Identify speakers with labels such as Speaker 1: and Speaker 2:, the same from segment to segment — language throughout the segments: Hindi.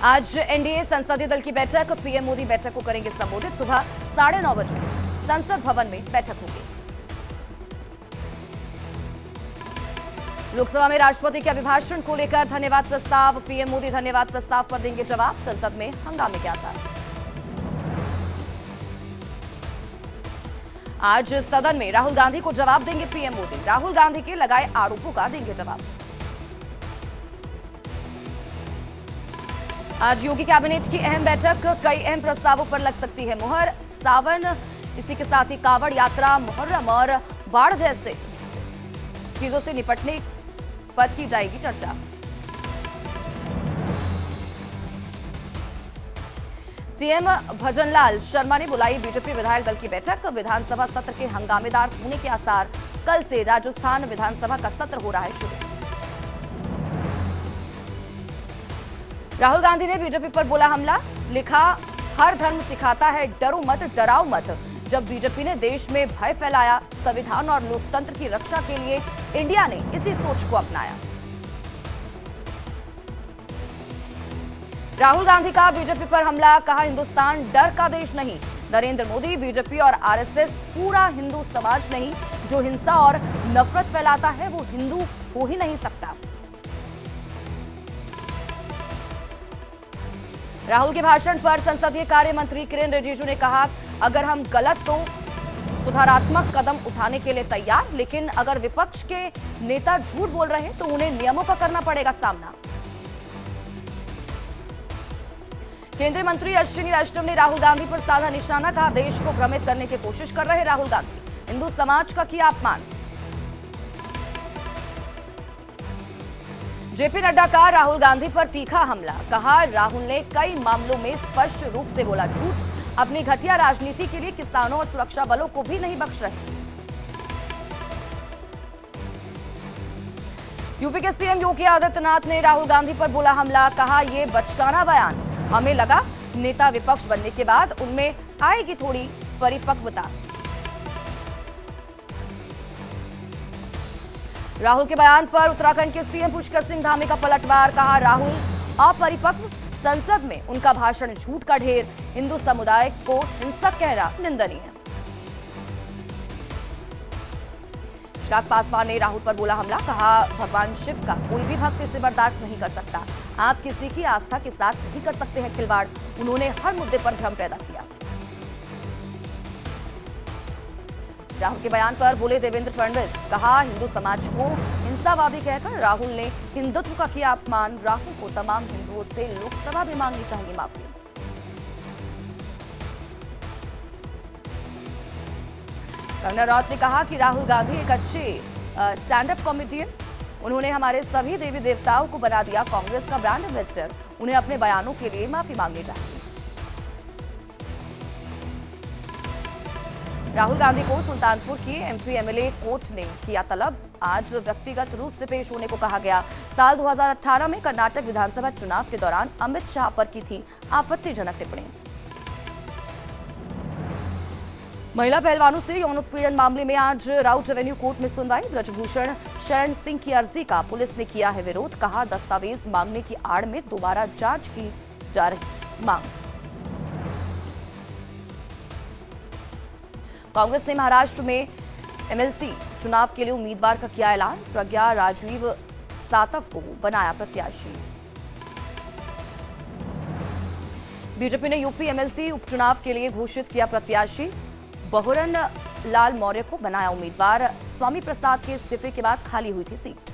Speaker 1: आज एनडीए संसदीय दल की बैठक, पीएम मोदी बैठक को करेंगे संबोधित। सुबह 9:30 बजे संसद भवन में बैठक होगी। लोकसभा में राष्ट्रपति के अभिभाषण को लेकर धन्यवाद प्रस्ताव, पीएम मोदी धन्यवाद प्रस्ताव पर देंगे जवाब। संसद में हंगामे के आसार। आज सदन में राहुल गांधी को जवाब देंगे पीएम मोदी। राहुल गांधी के लगाए आरोपों का देंगे जवाब। आज योगी कैबिनेट की अहम बैठक, कई अहम प्रस्तावों पर लग सकती है मुहर। सावन, इसी के साथ ही कांवड़ यात्रा, मुहर्रम और बाढ़ जैसे चीजों से निपटने पर की जाएगी चर्चा। सीएम भजनलाल शर्मा ने बुलाई बीजेपी विधायक दल की बैठक। विधानसभा सत्र के हंगामेदार होने के आसार। कल से राजस्थान विधानसभा का सत्र हो रहा है शुरू। राहुल गांधी ने बीजेपी पर बोला हमला, लिखा हर धर्म सिखाता है डरो मत डराओ मत। जब बीजेपी ने देश में भय फैलाया, संविधान और लोकतंत्र की रक्षा के लिए इंडिया ने इसी सोच को अपनाया। राहुल गांधी का बीजेपी पर हमला, कहा हिंदुस्तान डर का देश नहीं। नरेंद्र मोदी, बीजेपी और आरएसएस पूरा हिंदू समाज नहीं। जो हिंसा और नफरत फैलाता है वो हिंदू हो ही नहीं सकता। राहुल के भाषण पर संसदीय कार्य मंत्री किरेन रिजिजू ने कहा, अगर हम गलत तो सुधारात्मक कदम उठाने के लिए तैयार, लेकिन अगर विपक्ष के नेता झूठ बोल रहे हैं तो उन्हें नियमों का करना पड़ेगा सामना। केंद्रीय मंत्री अश्विनी वैष्णव ने राहुल गांधी पर साधा निशाना, कहा देश को भ्रमित करने की कोशिश कर रहे राहुल गांधी। हिंदू समाज का किया अपमान। जेपी नड्डा का राहुल गांधी पर तीखा हमला, कहा राहुल ने कई मामलों में स्पष्ट रूप से बोला झूठ। अपनी घटिया राजनीति के लिए किसानों और सुरक्षा बलों को भी नहीं बख्श रहे। यूपी के सीएम योगी आदित्यनाथ ने राहुल गांधी पर बोला हमला, कहा यह बचकाना बयान। हमें लगा नेता विपक्ष बनने के बाद उनमें आएगी थोड़ी परिपक्वता। राहुल के बयान पर उत्तराखंड के सीएम पुष्कर सिंह धामी का पलटवार, कहा राहुल अपरिपक्व, संसद में उनका भाषण झूठ का ढेर। हिंदू समुदाय को हिंसक कहना निंदनीय। चिराग पासवान ने राहुल पर बोला हमला, कहा भगवान शिव का कोई भी भक्त इसे बर्दाश्त नहीं कर सकता। आप किसी की आस्था के साथ नहीं कर सकते हैं खिलवाड़। उन्होंने हर मुद्दे पर भ्रम पैदा किया। राहुल के बयान पर बोले देवेंद्र फडणवीस, कहा हिंदू समाज को हिंसावादी कहकर राहुल ने हिंदुत्व का किया अपमान। राहुल को तमाम हिंदुओं से लोकसभा में मांगनी चाहिए माफी। कंगना रनौत ने कहा कि राहुल गांधी एक अच्छे स्टैंड अप कॉमेडियन। उन्होंने हमारे सभी देवी देवताओं को बना दिया कांग्रेस का ब्रांड एम्बेसडर। उन्हें अपने बयानों के लिए माफी मांगनी चाहिए। राहुल गांधी को सुल्तानपुर की एमपी एमएलए कोर्ट ने किया तलब। आज व्यक्तिगत रूप से पेश होने को कहा गया। साल 2018 में कर्नाटक विधानसभा चुनाव के दौरान अमित शाह पर की थी आपत्तिजनक टिप्पणी। महिला पहलवानों से यौन उत्पीड़न मामले में आज राउत रेवेन्यू कोर्ट में सुनवाई। ब्रजभूषण शरण सिंह की अर्जी का पुलिस ने किया है विरोध, कहा दस्तावेज मांगने की आड़ में दोबारा जांच की जा रही मांग। कांग्रेस ने महाराष्ट्र में एमएलसी चुनाव के लिए उम्मीदवार का किया ऐलान। प्रज्ञा राजीव सातव को बनाया प्रत्याशी। बीजेपी ने यूपी एमएलसी उपचुनाव के लिए घोषित किया प्रत्याशी। बहुरन लाल मौर्य को बनाया उम्मीदवार। स्वामी प्रसाद के इस्तीफे के बाद खाली हुई थी सीट।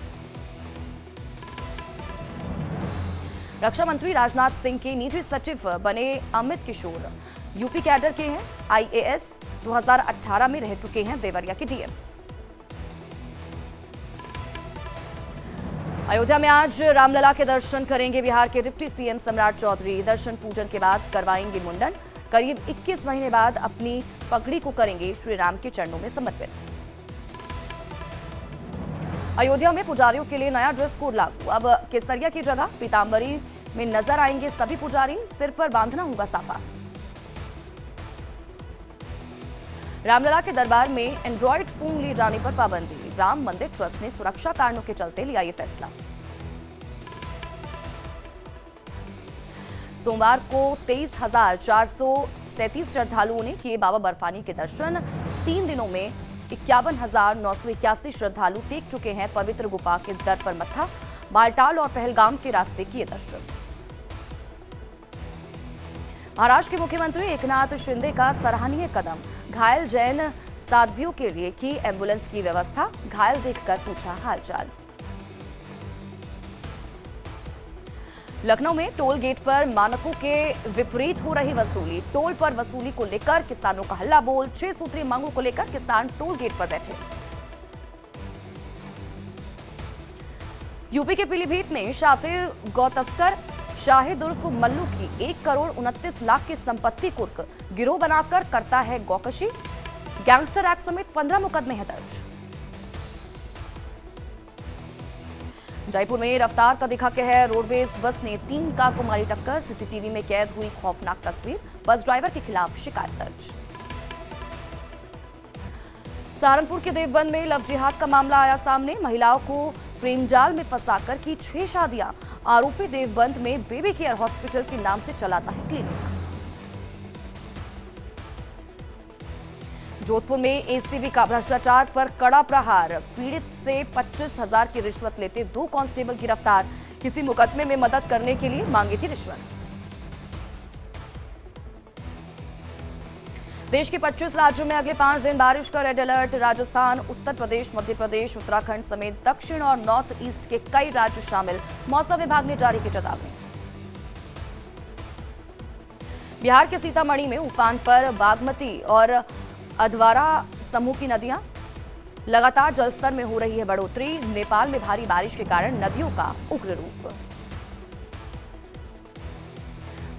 Speaker 1: रक्षा मंत्री राजनाथ सिंह के निजी सचिव बने अमित किशोर। यूपी कैडर के हैं। आईएएस 2018 में रह चुके हैं देवरिया के डीएम। अयोध्या में आज रामलला के दर्शन करेंगे बिहार के डिप्टी सीएम सम्राट चौधरी। दर्शन पूजन के बाद करवाएंगे मुंडन। करीब 21 महीने बाद अपनी पगड़ी को करेंगे श्री राम के चरणों में समर्पित। अयोध्या में पुजारियों के लिए नया ड्रेस कोड लागू। अब केसरिया की जगह पीतांबरी में नजर आएंगे सभी पुजारी। सिर पर बांधना होगा साफा। रामलला के दरबार में एंड्रॉइड फोन ले जाने पर पाबंदी। राम मंदिर ट्रस्ट ने सुरक्षा कारणों के चलते लिया ये फैसला। सोमवार को 23,437 श्रद्धालुओं ने किए बाबा बर्फानी के दर्शन। 3 दिनों में 51,981 श्रद्धालु टेक चुके हैं पवित्र गुफा के दर पर मत्था। बालटाल और पहलगाम के रास्ते किए दर्शन। महाराष्ट्र के मुख्यमंत्री एकनाथ शिंदे का सराहनीय कदम, घायल जैन साध्वियों के लिए की एम्बुलेंस की व्यवस्था। घायल देखकर पूछा हालचाल। लखनऊ में टोल गेट पर मानकों के विपरीत हो रही वसूली। टोल पर वसूली को लेकर किसानों का हल्ला बोल। 6 सूत्रीय मांगों को लेकर किसान टोल गेट पर बैठे। यूपी के पीलीभीत में शातिर गौतस्कर शाहिद उर्फ मल्लू की 1,29,00,000 की संपत्ति कुर्क। गिरोह बनाकर करता है गौकशी। गैंगस्टर एक्ट समेत 15 मुकदमे हैं दर्ज। जयपुर में रफ्तार का दिखा कहर। रोडवेज बस ने 3 कार को मारी टक्कर। सीसीटीवी में कैद हुई खौफनाक तस्वीर। बस ड्राइवर के खिलाफ शिकायत दर्ज। सहारनपुर के देवबंद में लव जिहाद का मामला आया सामने। महिलाओं को प्रेम जाल में फंसाकर की 6 शादियां। आरोपी देवबंद में बेबी केयर हॉस्पिटल के नाम से चलाता है क्लिनिक। जोधपुर में एसीबी का भ्रष्टाचार पर कड़ा प्रहार। पीड़ित से 25,000 की रिश्वत लेते 2 कांस्टेबल गिरफ्तार। किसी मुकदमे में मदद करने के लिए मांगी थी रिश्वत। देश के 25 राज्यों में अगले 5 दिन बारिश का रेड अलर्ट। राजस्थान, उत्तर प्रदेश, मध्य प्रदेश, उत्तराखंड समेत दक्षिण और नॉर्थ ईस्ट के कई राज्य शामिल। मौसम विभाग ने जारी की चेतावनी। बिहार के सीतामढ़ी में उफान पर। बागमती और अधवारा समूह की नदियां। लगातार जलस्तर में हो रही है बढ़ोतरी। नेपाल में भारी बारिश के कारण नदियों का उग्र रूप।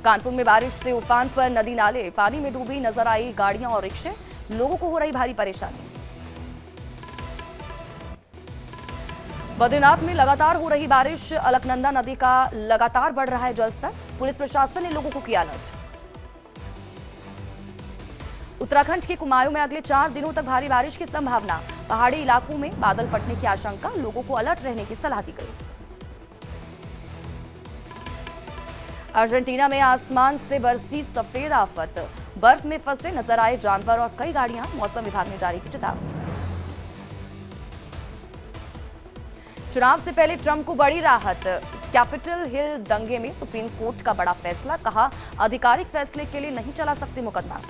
Speaker 1: कानपुर में बारिश से उफान पर। नदी नाले पानी में डूबी नजर आई गाड़ियां और रिक्शे। लोगों को हो रही भारी परेशानी। बद्रीनाथ में लगातार हो रही बारिश। अलकनंदा नदी का लगातार बढ़ रहा है जलस्तर। पुलिस प्रशासन ने लोगों को किया अलर्ट। उत्तराखंड के कुमाऊं में अगले 4 दिनों तक भारी बारिश की संभावना। पहाड़ी इलाकों में बादल फटने की आशंका। लोगों को अलर्ट रहने की सलाह दी गई। अर्जेंटीना में आसमान से बरसी सफेद आफत। बर्फ में फंसे नजर आए जानवर और कई गाड़ियां। मौसम विभाग ने जारी की चेतावनी। चुनाव से पहले ट्रंप को बड़ी राहत। कैपिटल हिल दंगे में सुप्रीम कोर्ट का बड़ा फैसला। कहा, आधिकारिक फैसले के लिए नहीं चला सकते मुकदमा।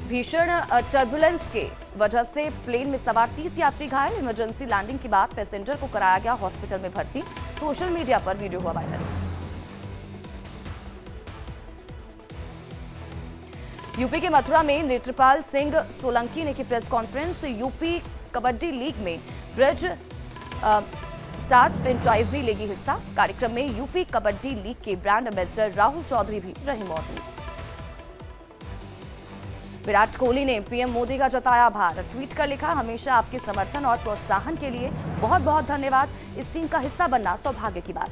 Speaker 1: भीषण टर्बुलेंस के वजह से प्लेन में सवार 30 यात्री घायल। इमरजेंसी लैंडिंग के बाद पैसेंजर को कराया गया हॉस्पिटल में भर्ती। सोशल मीडिया पर वीडियो हुआ वायरल। यूपी के मथुरा में नेत्रपाल सिंह सोलंकी ने की press conference. UP kabaddi league में ब्रिज स्टार्स फ्रेंचाइजी लेगी हिस्सा। कार्यक्रम में यूपी कबड्डी लीग के ब्रांड एम्बेसडर राहुल चौधरी भी रहे मौजूद। विराट कोहली ने पीएम मोदी का जताया आभार। ट्वीट कर लिखा, हमेशा आपके समर्थन और प्रोत्साहन के लिए बहुत बहुत धन्यवाद। इस टीम का हिस्सा बनना सौभाग्य की बात।